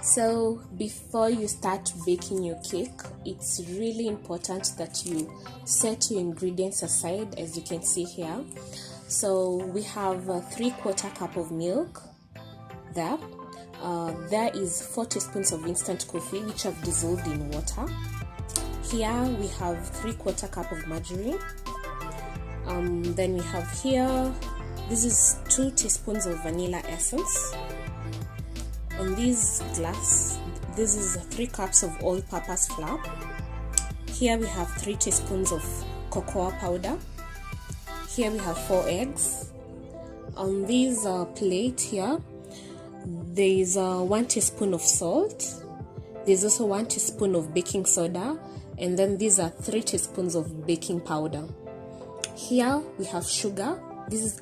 So before you start baking your cake, it's really important that you set your ingredients aside, as you can see here. So we have a 3/4 cup of milk there. There is 4 teaspoons of instant coffee, which I've dissolved in water. Here we have 3/4 cup of margarine. Then we have here, this is 2 teaspoons of vanilla essence. On this glass, this is 3 cups of all-purpose flour. Here we have 3 teaspoons of cocoa powder. Here we have 4 eggs. On this plate here, there is 1 teaspoon of salt. There's also 1 teaspoon of baking soda, and then these are 3 teaspoons of baking powder. Here we have sugar. This is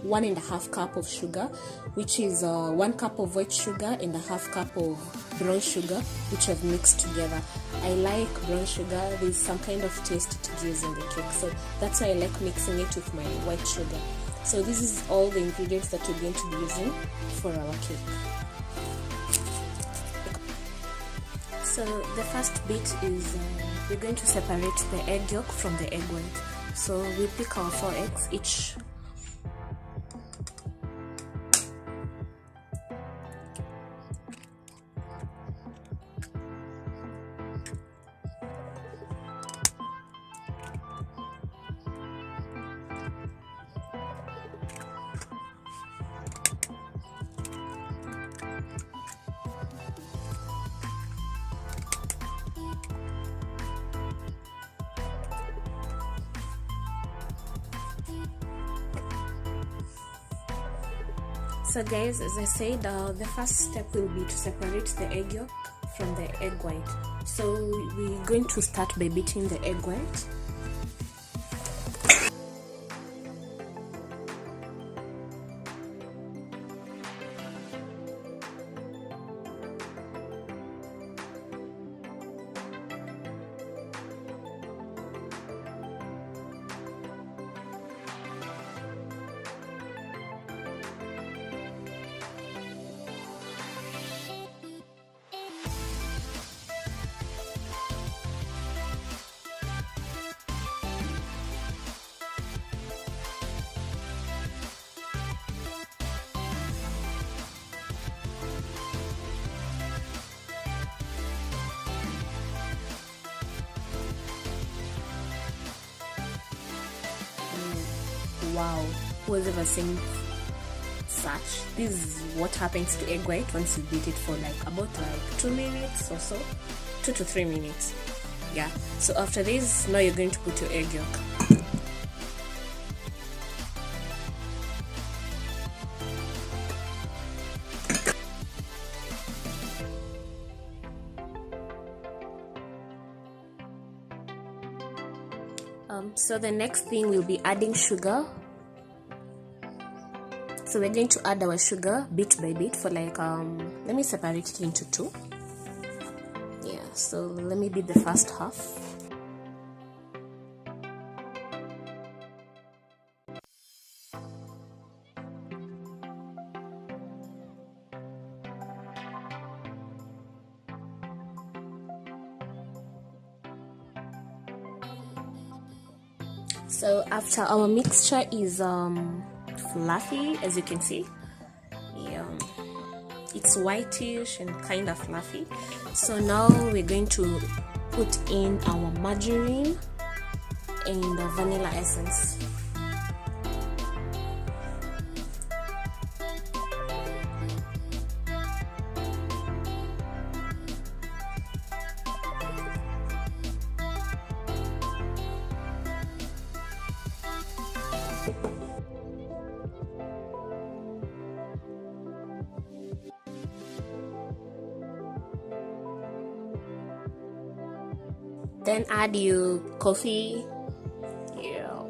1.5 cup of sugar, which is 1 cup of white sugar and 1/2 cup of brown sugar, which I've mixed together. I like brown sugar. There's some kind of taste it gives in the cake, so that's why I like mixing it with my white sugar. So this is all the ingredients that we're going to be using for our cake. So the first bit is we're going to separate the egg yolk from the egg white. So we pick our 4 eggs each. So guys, as I said, the first step will be to separate the egg yolk from the egg white. So we're going to start by beating the egg white. Wow, who has ever seen such? This is what happens to egg white once you beat it for about 2 minutes or so, 2 to 3 minutes. Yeah, so after this, now you're going to put your egg yolk. So the next thing we'll be adding sugar. So we're going to add our sugar bit by bit for let me separate it into 2. Yeah, so let me beat the first half. So after our mixture is fluffy, as you can see, yeah, it's whitish and kind of fluffy. So now we're going to put in our margarine and the vanilla essence. Then add your coffee. Yeah.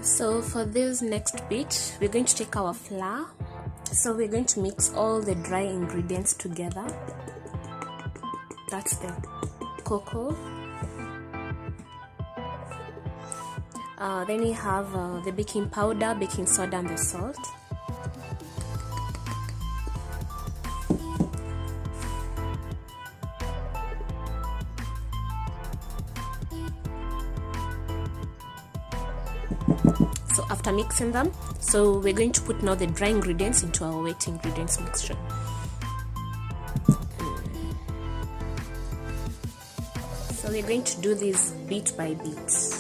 So for this next bit, we're going to take our flour. So we're going to mix all the dry ingredients together. That's the cocoa. Then we have the baking powder, baking soda, and the salt. So after mixing them, so we're going to put now the dry ingredients into our wet ingredients mixture. So we're going to do this bit by bit.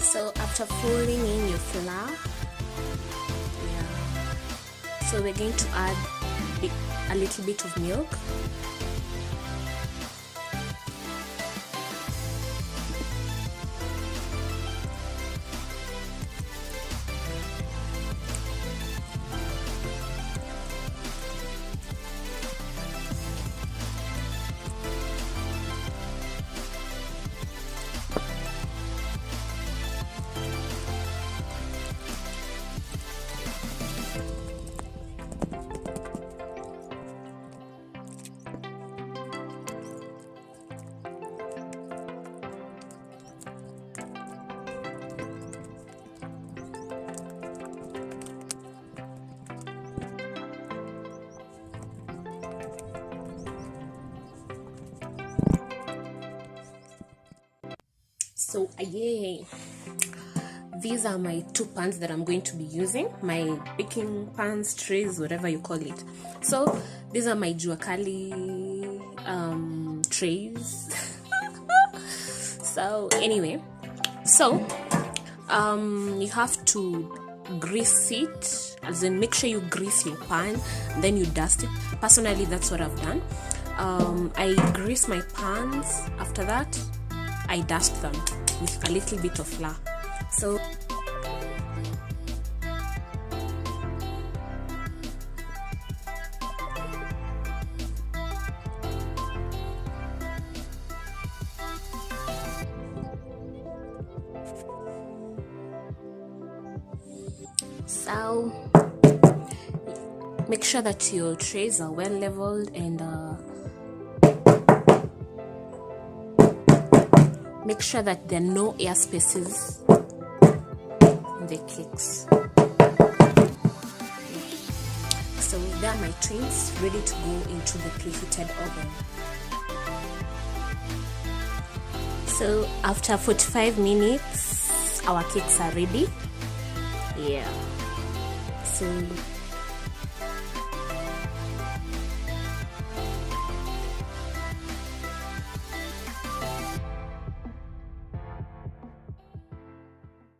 So after folding in your flour, so we're going to add a little bit of milk. So these are my 2 pans that I'm going to be using, my baking pans, trays, whatever you call it. So these are my jua kali trays. So anyway, so you have to grease it, as in make sure you grease your pan, then you dust it. Personally, that's what I've done. I grease my pans. After that, I dust them with a little bit of flour. So make sure that your trays are well leveled and make sure that there are no air spaces in the cakes. So there are my trays ready to go into the preheated oven. So after 45 minutes, our cakes are ready. So